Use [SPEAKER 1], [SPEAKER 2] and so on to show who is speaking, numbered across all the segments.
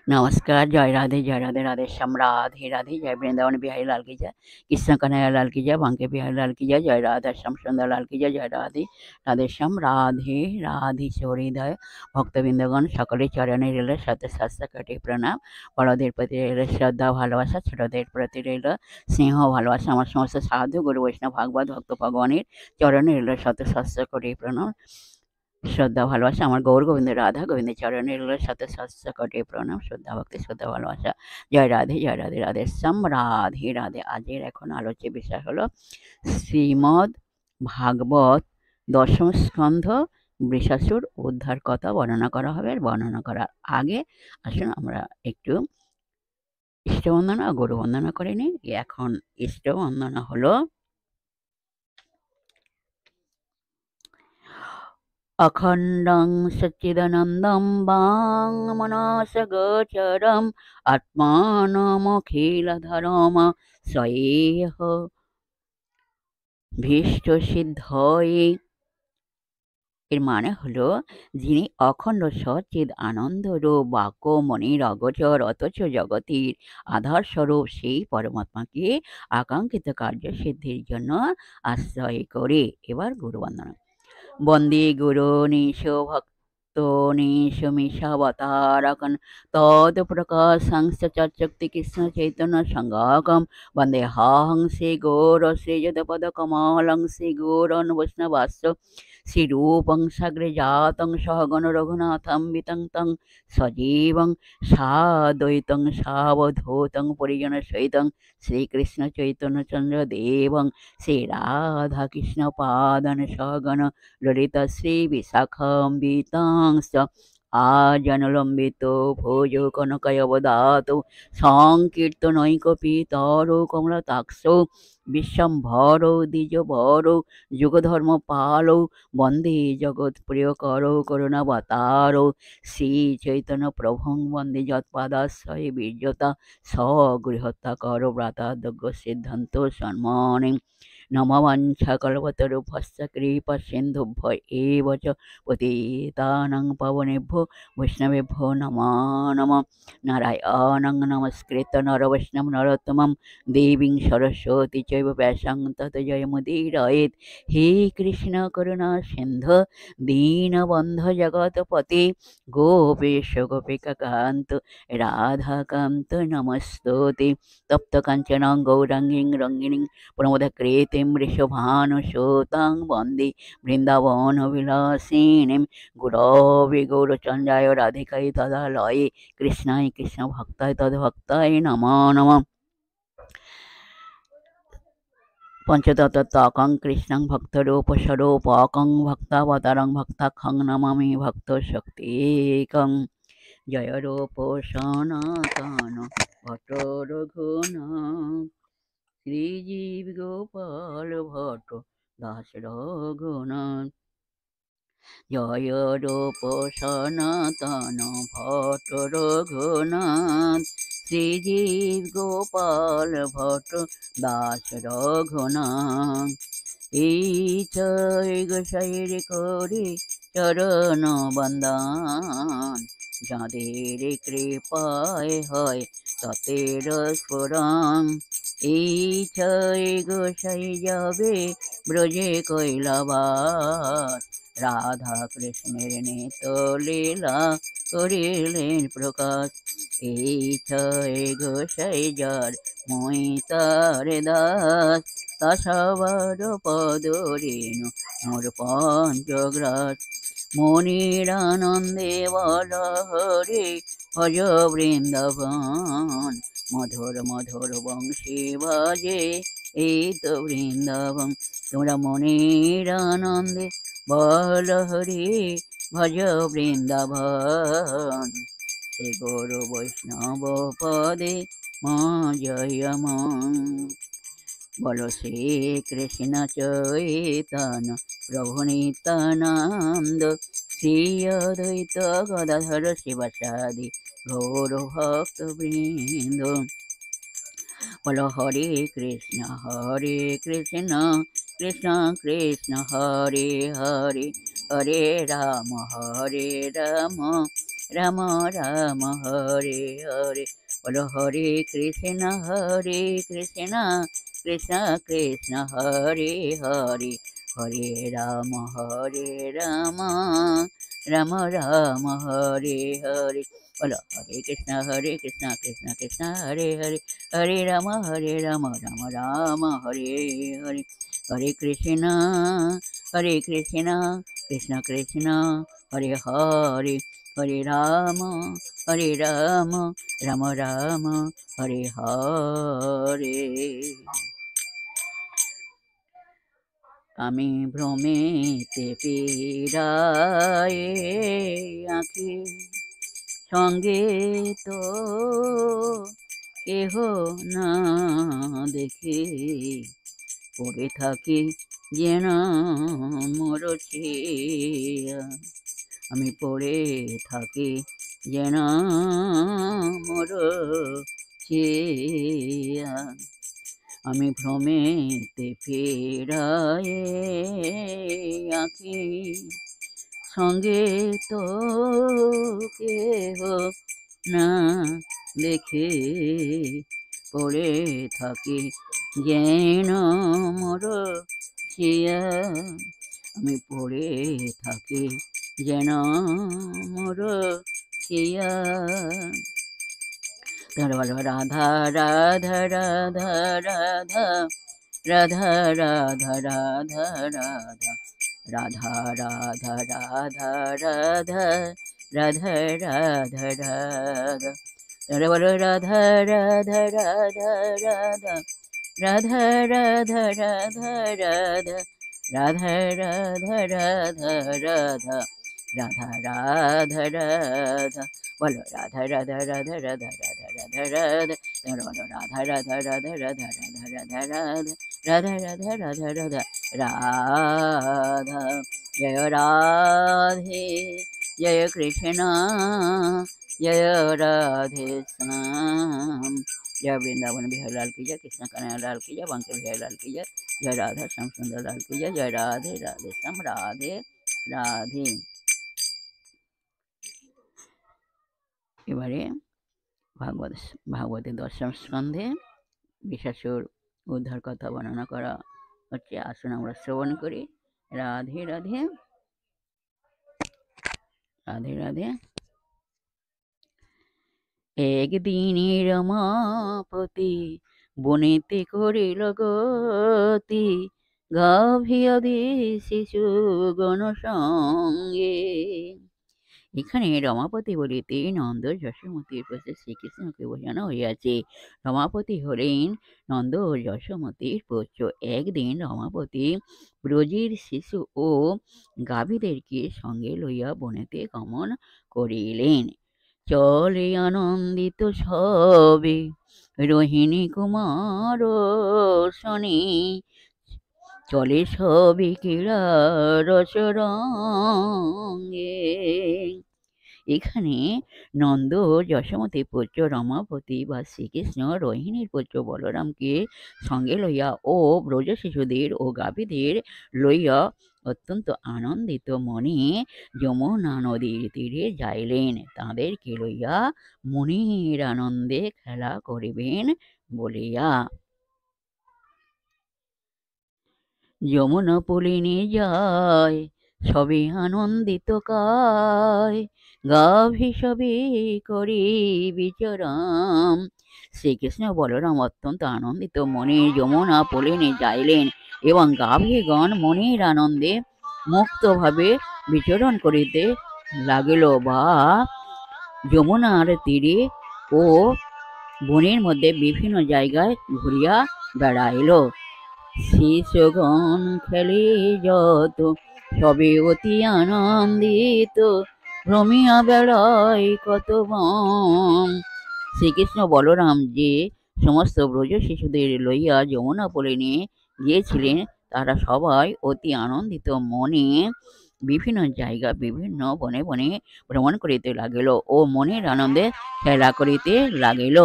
[SPEAKER 1] नमस्कार, जय राधे, राधे श्याम राधे राधे, जय वृंदावन बिहारी लाल की जय, कृष्ण कन्हैया लाल की जय, बांके बिहारी लाल की जय राधा श्याम सुंदर लाल की जय राधे, राधे श्याम राधे राधे চরিদয় ভক্তবৃন্দগণ সকলে চরণে রইল শত সহস্র কোটি প্রণাম। বড়দের প্রতি রইল শ্রদ্ধা ভালোবাসা, ছোটদের প্রতি রইল স্নেহ ভালোবাসা। আমার সমস্ত সাধু গুরু বৈষ্ণব ভাগবত ভক্ত ভগবানের চরণে রইল শত সহস্র কোটি প্রণাম, শ্রদ্ধা ভালোবাসা। আমার গৌর গোবিন্দ রাধা গোবিন্দের চরণে রইল শত সহস্র কোটি প্রণাম, শ্রদ্ধা ভক্তি শ্রদ্ধা ভালোবাসা। জয় রাধে রাধে শ্যাম রাধে রাধে। আজের এখন আলোচ্য বিষয় হলো শ্রীমদ্ ভাগবত দশম স্কন্ধ বৃষাসুর উদ্ধার কথা বর্ণনা করা হবে। বর্ণনা করার আগে আসুন আমরা একটু ইষ্টবন্দনা ও গুরু বন্দনা করে নিই। এখন ইষ্টবন্দনা হলো अखण्डं सच्चिदानन्दं वाङ्मनसगोचरम् आत्मानमखिलधरम् स्वयेह ভীষ্টসিদ্ধয়ে। এর মানে হলো যিনি অখণ্ড সচ্চিদ আনন্দ রূপ বাক্য মনির অগোচর অথচ জগতের আধার স্বরূপ সেই পরমাত্মাকে আকাঙ্ক্ষিত কার্য সিদ্ধির জন্য আশ্রয় করে। এবার গুরু বন্দনা। বন্দে গুরু নিশো ভক্ত নিশো মিশাবতারকন তদ প্রকাশাংশ চক্ষুক্তি কৃষ্ণ চৈতন্য সঙ্গাকম বন্দে হাং শ্রী গৌর শ্রী যদপদ কমলং শ্রী গৌরন বৈষ্ণবাস্য শ্রীরূপং সাগ্রে জাতং সহগণ রঘুনাথং বিতং তং সজীবং সাদ্বৈতং সাবধূতং পরিজন সহিতং শ্রীকৃষ্ণ চৈতন্য চন্দ্র দেবং শ্রী রাধা কৃষ্ণ পাদন সহগণ ললিতা শ্রী বিশাখাম্বিতাংশ আজনলম্বিত ভোজ কনকয়বদাত সংকীর্তনৈকপিতর কমলতাক্ষ বিশ্বম্ভর দ্বিজবর যুগধর্ম পাল বন্দে জগৎ প্রিয় কর করুণাবতার শ্রী চৈতন্য প্রভুং বন্দে যৎপাদাশ্রয়ে বীর্যতা স্বগৃহত্যা কর ব্রাতাদজ্ঞ সিদ্ধান্ত সম্মানে নমঃ কৃপা সিন্ধুভ্য এব চ পতিতানাং পাবনেভ্যো বৈষ্ণবেভ্যো নমো নমঃ। নারায়ণং নমস্কৃত্য নরবৈষ্ণব নরোত্তমং দেবীং সরস্বতী চৈব ব্যাসং ততো জয়মুদীরয়েৎ। হে কৃষ্ণ করুণা সিন্ধু দীনবন্ধু জগৎপতে গোপেশ গোপিকাকান্ত রাধাকান্ত নমস্তুতে। তপ্ত কাঞ্চনং গৌরাঙ্গীং রঙ্গিণীং প্রমোদকৃতিং বৃষভানুসুতাং বন্দে বৃন্দাবনবিলাসিনীং গুরবে গৌরচন্দ্রায় রাধিকায় তদালয়ে কৃষ্ণায় কৃষ্ণ ভক্তায় তদ্ভক্তায় নমো নমঃ। পঞ্চতত্ত্বকং কৃষ্ণং ভক্তরূপস্বরূপকং ভক্তাবতারং ভক্তাখ্যং নমামি ভক্তশক্তিকং। জয় রূপ সনাতন ভট্ট রঘুনাথ শ্রীজীব গোপাল ভট্ট দাস রঘুনাথ। জয় রূপ সনাতন ভট্ট রঘুনাথ শ্রীজীব গোপাল ভট্ট দাস রঘুনাথ। এই ছয় গোসাইর করে চরণ বন্দন যাদের কৃপায় হয় ততের স্ফুরণ। এই ছয় গোসাই যাবে ব্রজে কৈলাবাস রাধা কৃষ্ণের নিত লীলা করিলেন প্রকাশ। এই ছয় গোসাই যার মই তার দাস তা সবার পদ রেণু মোর পঞ্চগ্রাস। মনির আনন্দে বল হরে ভজ বৃন্দাবন মধুর মধুর বংশী বাজে এই তো বৃন্দাবন। তোমরা মনির আনন্দে বল হরে ভজ বৃন্দাবন শ্রী গৌর বৈষ্ণব পদে মা জয় মা। বলো শ্রী কৃষ্ণ চৈতন্য প্রভু নিত্যানন্দ শ্রী অদ্বৈত গদাধর শিবাসাদি গৌর ভক্তবৃন্দ। বলো হরে কৃষ্ণ কৃষ্ণ কৃষ্ণ হরে হরে হরে রাম রাম রাম হরে হরে। বলো হরে কৃষ্ণ কৃষ্ণ কৃষ্ণ হরে হরে, হরে রাম রাম রাম হরে হরে। বলো হরে কৃষ্ণ কৃষ্ণ কৃষ্ণ হরে হরে, হরে রাম রাম রাম হরে হরে। হরে কৃষ্ণ কৃষ্ণ কৃষ্ণ হরে হরে, হরে রাম রাম রাম হরে হরে। আমি ভ্রমেতে পীড়ায় আঁখি, সঙ্গে তো কেহ না দেখে, পড়ে থাকি যেন মরছিয়া। আমি পড়ে থাকি যেন মরছিয়া। আমি ভ্রমেতে ফেরায় আঁখি, সঙ্গে তো কেহ না দেখে, পড়ে থাকি যেন মরছিয়া। আমি পড়ে থাকি যেন মরছিয়া। বলো রাধা রাধা রাধা রাধা রাধা রাধা রাধা রাধা রাধা রাধা রাধা রাধা রাধা রাধা। বলো রাধা রাধা রাধা রাধা রাধা রাধা রাধা রাধা রাধা রাধা রাধা রাধা রাধা রাধা রাধা। বলো রাধা রাধা রাধা রাধা রাধা রাধা রাধা। বলো রাধা রাধা রাধা রাধা রাধা রাধা রাধা রাধা রাধা রাধা রাধা। জয় রাধে জয় কৃষ্ণ जय राधे श्याम। जय वृंदावन बिहारी लाल की जय, कृष्ण कन्हैया लाल की जय, बांके बिहारी लाल की जय, जय राधा श्याम सुंदर लाल की जय। जय राधे राधे श्याम, राधे राधे। এবারে ভাগবতের দশম স্কন্ধে বিশাসুর উদ্ধার কথা বর্ণনা করা হচ্ছে। আসুন আমরা শ্রবণ করি। রাধে রাধে রাধে রাধে। একদিনে রমাপতি বনেতে করিল গতি, গাভীয়াদি শিশু গণ সঙ্গে। এখানে রমাপতি বলিতে নন্দ যশোমতীর পুত্র শ্রীকৃষ্ণকে বোঝানো হইয়াছে। রমাপতি হলেন নন্দ ও যশোমতীর পুত্র। একদিন রমাপতি ব্রজের শিশু ও গাভীদেরকে সঙ্গে লইয়া বনেতে গমন করিলেন। চলে আনন্দিত সবে রোহিণী কুমার শনি, চলে সবে ক্রীড়া রসরঙ্গে। এখানে নন্দ যশোমতীর পুত্র রমাপতি বা শ্রীকৃষ্ণ রোহিণীর পুত্র বলরামকে সঙ্গে লইয়া ও ব্রজ শিশুদের ও গাভীদের লইয়া অত্যন্ত আনন্দিত মনে যমুনা নদীর তীরে যাইলেন, তাঁদেরকে লইয়া মনের আনন্দে খেলা করিবেন বলিয়া। যমুনা পুলিনে যায় সবে আনন্দিত কায়, গাভী সবে করি বিচরণ। শ্রীকৃষ্ণ বলরাম অত্যন্ত আনন্দিত মনে যমুনা পুলিনে যাইলেন এবং গাভীগণ মনের আনন্দে মুক্তভাবে বিচরণ করিতে লাগিল বা যমুনার তীরে ও বনের মধ্যে বিভিন্ন জায়গায় ঘুরিয়া বেড়াইল। শিশুগণ খেলে যত সবে অতি আনন্দিত, রমিয়া বেড়ায় কত বন। শ্রীকৃষ্ণ বলরাম যে সমস্ত ব্রজ শিশুদের লইয়া যমুনা পুলিনে গিয়েছিলেন, তারা সবাই অতি আনন্দিত মনে বিভিন্ন জায়গা বিভিন্ন বনে বনে ভ্রমণ করিতে লাগিল ও মনের আনন্দে খেলা করিতে লাগিল।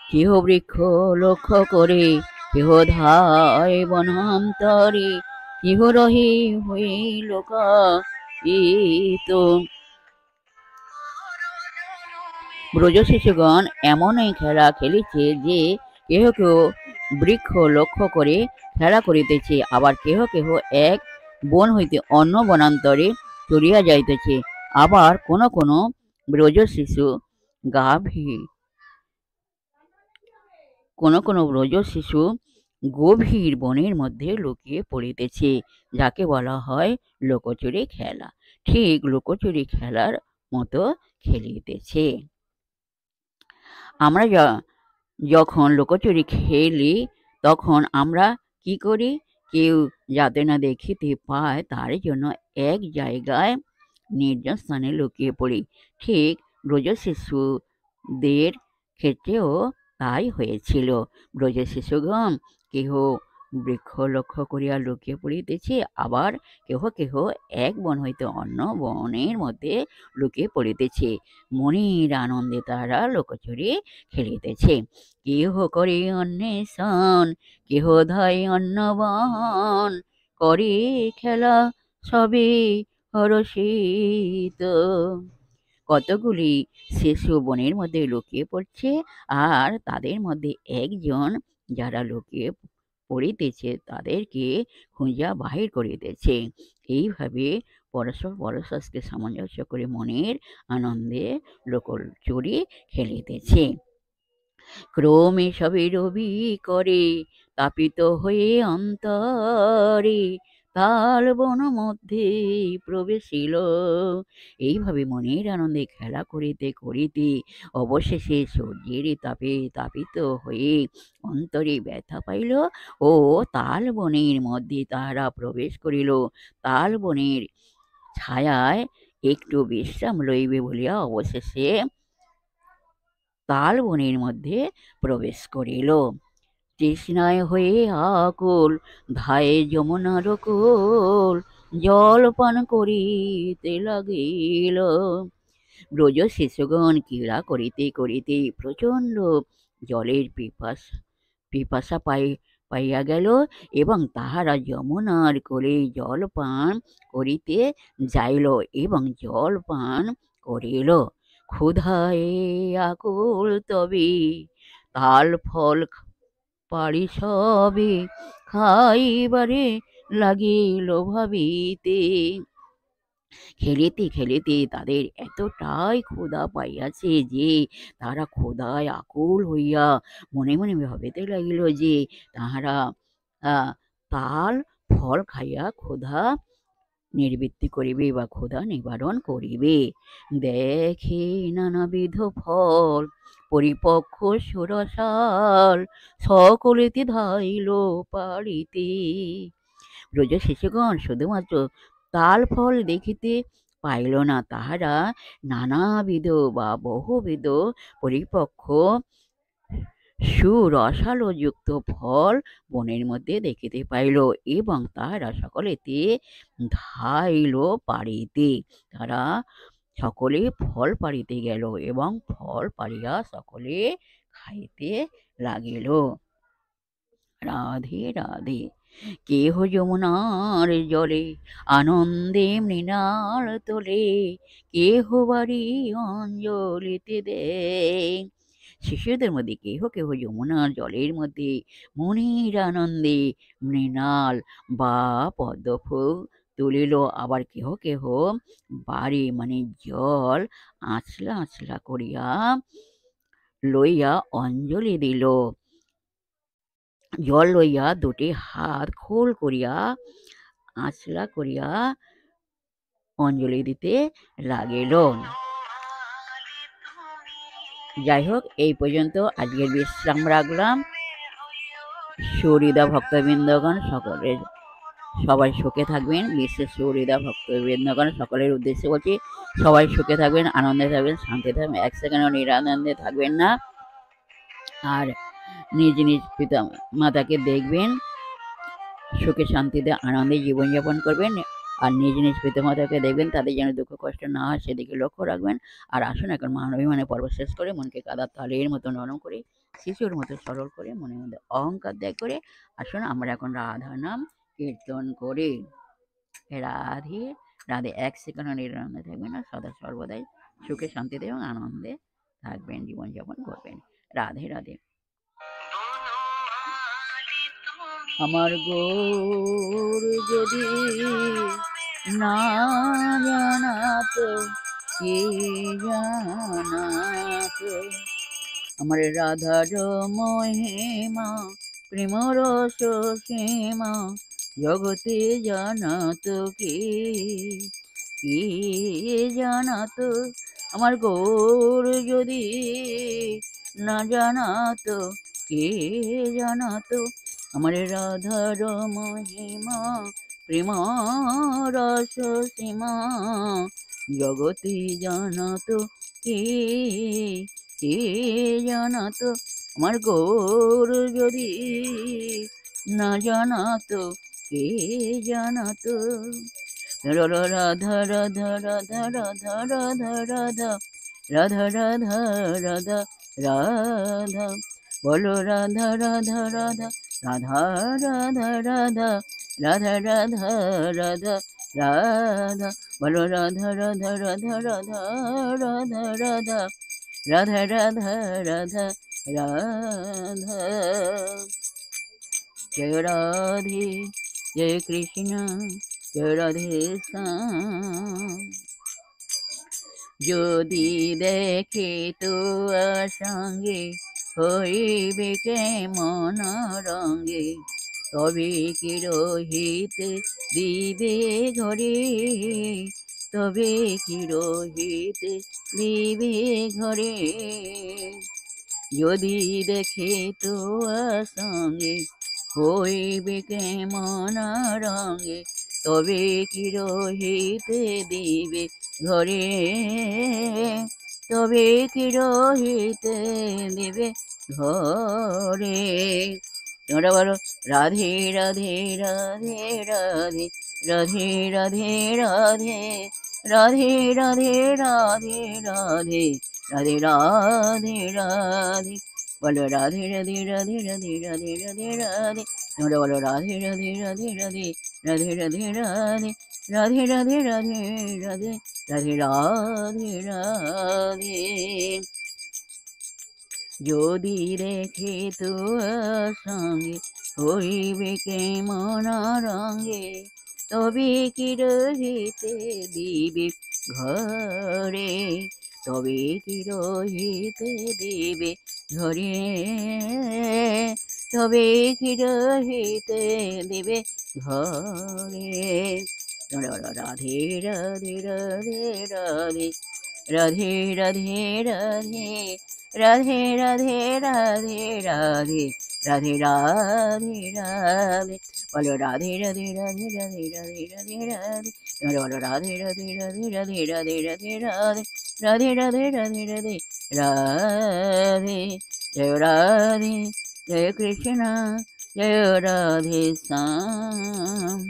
[SPEAKER 1] কেহ বৃক্ষ লক্ষ্য করে, কেহ ধায় বনান্তরে, কেহ রহি হইল লোকায়িত। ব্রজ শিশুগণ এমনই খেলা খেলিছে যে কেহ কেহ বৃক্ষ লক্ষ্য করে খেলা করিতেছে, আবার কেহ কেহ এক বন হইতে অন্য বনান্তরে চলিয়া যাইতেছে। আবার কোনো কোনো ব্রজ শিশু গাভী কোনো কোনো ব্রজ শিশু গভীর বনের মধ্যে লুকিয়ে পড়িতেছে, যাকে বলা হয় লুকোচুরি খেলা। ঠিক লুকোচুরি খেলার মতো খেলিতেছে। আমরা যখন লুকোচুরি খেলি তখন আমরা কি করি? কেউ যাতে না দেখিতে পায় তার জন্য এক জায়গায় নির্জন স্থানে লুকিয়ে পড়ি। ঠিক ব্রজ শিশুদের ক্ষেত্রেও তাই হয়েছিল। ব্রজ শিশুগণ কেহ বৃক্ষ লক্ষ্য করিয়া লুকিয়ে পড়িতেছে, আবার কেহ কেহ এক বন হইতে অন্য বনের মধ্যে লুকিয়ে পড়িতেছে। মনের আনন্দে তারা লুকোচুরি খেলিতেছে। কেহ করে অন্বেষণ, কেহ ধায় অন্য বহন, করে খেলা সবে হরষিত। কতগুলি শিশু বনের মধ্যে লুকিয়ে পড়ছে, আর তাদের মধ্যে একজন যারা লুকিয়ে পড়িতেছে তাদেরকে খুঁজিয়া বাহির করিতেছে। এইভাবে পরস্পর পরস্পরকে সামঞ্জস্য করে মনের আনন্দে লুকোচুরি খেলিতেছে। ক্রমে সবে রবি করে তাপিত হয়ে অন্তরে তাল বন মধ্যে প্রবেশিল। এইভাবে মনের আনন্দে খেলা করিতে করিতে অবশেষে সূর্যের তাপে তাপিত হয়ে অন্তরে ব্যথা পাইল ও তাল বনের মধ্যে তাহারা প্রবেশ করিল। তাল বনের ছায়ায় একটু বিশ্রাম লইবে বলিয়া অবশেষে তাল বনের মধ্যে প্রবেশ করিল। তৃষ্ণায় হয়ে আকুল ধায়ে যমুনার কূল, জল পান করিতে লাগিল। ব্রজ শিশুগণ ক্রীড়া করিতে করিতে প্রচণ্ড জলের পিপাসা পাইয়া গেল এবং তাহারা যমুনার কোলে জল পান করিতে যাইল এবং জল পান করিল। ক্ষুধায় আকুল তবে তাল ফল পারি সবে খাইবারে লাগিল ভাবিতে। খেলিতে খেলিতে তাদের এতটাই ক্ষুধা পাইয়াছে যে তারা ক্ষুধায় আকুল হইয়া মনে মনে ভাবিতে লাগিল যে তাহারা তাল ফল খাইয়া ক্ষুধা নিবৃত্তি করিবে বা ক্ষুধা নিবারণ করিবে। দেখে নানাবিধ ফল পরিপক্ষ সুরসাল, সকলেতে ধাইল পারিতে। ব্রজ শিশুগণ শুধুমাত্র তাল ফল দেখিতে পাইল না, তাহারা নানাবিধ বা বহুবিধ পরিপক্ষ সুরসালোযুক্ত ফল বনের মধ্যে দেখিতে পাইল এবং তাহারা সকলেতে ধাইল পারিতে। তারা সকলে ফল পারিতে গেল এবং ফল পারিয়া সকলে খাইতে লাগিল। রাধে রাধে। কেহ যমুনার জলে আনন্দে মৃণাল তোলে, কেহ বাড়ি অঞ্জলিতে দেয়। শিশুদের মধ্যে কেহ কেহ যমুনার জলের মধ্যে মনের আনন্দে মৃণাল বা পদ্মফুল তুলিল, আবার কেহ কেহ বাড়ি মানে জল আঁচলা আঁচলা করিয়া লইয়া অঞ্জলি দিল। জল লইয়া দুটি হাত খোল করিয়া আঁচলা করিয়া অঞ্জলি দিতে লাগিল। যাই হোক, এই পর্যন্ত আজকের বিশ্রাম রাখলাম। সুহৃদা ভক্তবৃন্দগণ সবাই সুখে থাকবেন। বিশেষ সুহৃদা ভক্তবৃন্দগণ সকলের উদ্দেশ্যে বলছি, সবাই সুখে থাকবেন, আনন্দে থাকবেন, শান্তি থাকবেন, এক সেকেন্ডও নিরানন্দে থাকবেন না। আর নিজ নিজ পিতা মাতাকে দেখবেন, সুখে শান্তিতে আনন্দে জীবনযাপন করবেন। আর নিজ নিজ পিতামাতাকে দেখবেন, তাদের যেন দুঃখ কষ্ট না হয় সেদিকে লক্ষ্য রাখবেন। আর আসুন এখন মানবিমানে পর্ব শেষ করে মনকে কাদার তালের মতো নরম করে, শিশুর মতো সরল করে, মনের মধ্যে অহংকার ত্যাগ করে আসুন আমরা এখন রাধা নাম কীর্তন করি। রাধে রাধে। এক সেকেন্ড নিরানন্দে থাকবেন না, সদা সর্বদাই সুখে শান্তিতে এবং আনন্দে থাকবেন, জীবনযাপন করবেন। রাধে রাধে। আমার গৌর যদি না জানাতো, কে জানাতো আমার রাধার মহিমা, প্রেম রস সীমা জগতে জানাতো কে, কে জানাতো আমার গৌর যদি না জানাতো, কে জানাতো আমার রাধার মহিমা, প্রেম রস সীমা জগতে জানাতো কে, কে জানাতো আমার গৌর যদি না জানাতো, কে জানাতো। রাধা রাধা রাধা রাধা রাধা রাধা রাধা রাধা রাধা রাধা রাধা বলো রাধা রাধা রাধা রাধা রাধা রাধা রাধা রাধা রাধা রাধা বলো রাধা রাধা রাধা রাধা রাধা রাধা রাধা রাধা রাধা রাধা। জয় রাধে জয় কৃষ্ণ জয় রাধে শ্যাম। যদি দেখে তো সঙ্গে হইবে কেমন রঙ্গে, তবে কি রহিত দিবে ঘরে, তবে কি রহিত দিবে ঘরে। যদি দেখে তো সঙ্গে হইবে কেমন রঙ্গে, তবে কি রহিতে দিবে ঘরে, তবে কি রহিতে দিবে ঘরে। তোমরা বলো রাধে রাধে রাধে রাধে রাধে রাধে রাধে রাধে রাধে রাধে রাধে রাধে রাধে রাধে বলো রাধে রাধে রাধে রাধে রাধে রাধে রাধে। তোমরা বলো রাধে রাধে রাধে রাধে রাধে রাধে রাধে রাধে রাধে রাধে রাধে রাধে রাধে রাধে। যদি রেখে তো সঙ্গে হইবে কেমন রঙ্গে, তবে কি রহিতে দিবে ঘরে, তবে কি রহিতে দিবে ঘরে, তবে কি রহিতে দিবে ঘরে। রাধে রাধে রাধে রাধে রাধে রাধে রাধে রাধে রাধে রাধে রাধে রাধে রাধে রাধে বলো রাধে রাধে রাধে রাধে রাধে রাধে রাধে তোমরা বলো রাধে রাধে রাধে রাধে রাধে রাধে রাধে রাধে রাধে রাধে রাধে। জয় রাধে জয় কৃষ্ণ জয় राधे श्याम।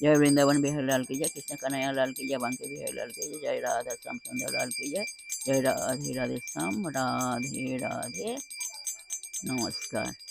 [SPEAKER 1] जय वृंदावन बिहारी लाल की जय, कृष्ण कन्हैया लाल की जय, बांके बिहारी लाल की जय, जय राधा श्याम सुंदर लाल की जय, जय राधे राधे श्याम राधे राधे नमस्कार।